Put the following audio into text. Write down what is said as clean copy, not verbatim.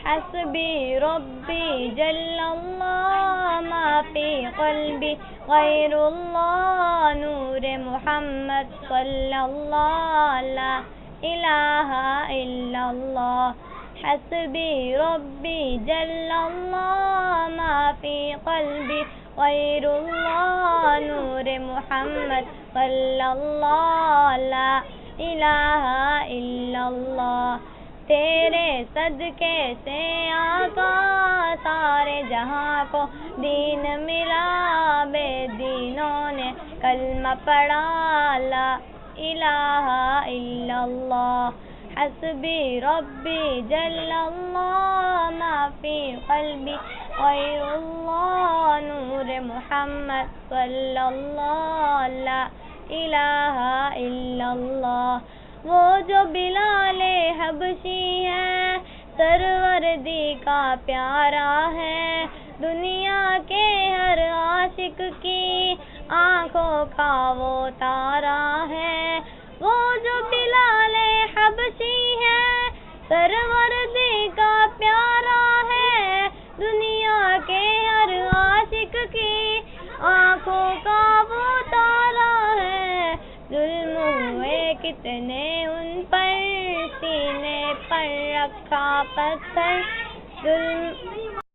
حسبی ربی جل اللہ ما فی قلبی غیر اللہ نور محمد صلی اللہ لا الہ الا اللہ حسبی ربی جل اللہ ما فی قلبی غیر اللہ نور محمد صلی اللہ لا الہ الا اللہ تیرے صدقے سے آقا سارے جہاں کو دین ملا بے دینوں نے کلمہ پڑھا لا الہ الا اللہ حسبی ربی جل اللہ ما فی قلبی غیر اللہ نور محمد صلی اللہ لا الہ الا اللہ وہ جو بلال حبشی ہے سروردی کا پیارا ہے دنیا کے ہر عاشق کی آنکھوں کا وہ تارا ہے وہ جو بلال حبشی ہے سروردی کا پیارا ہے دنیا کے ہر عاشق کی آنکھوں کا وہ تارا ہے ظلم ہوئے کتنے ان پر سینے پر رکھا پتھر ظلم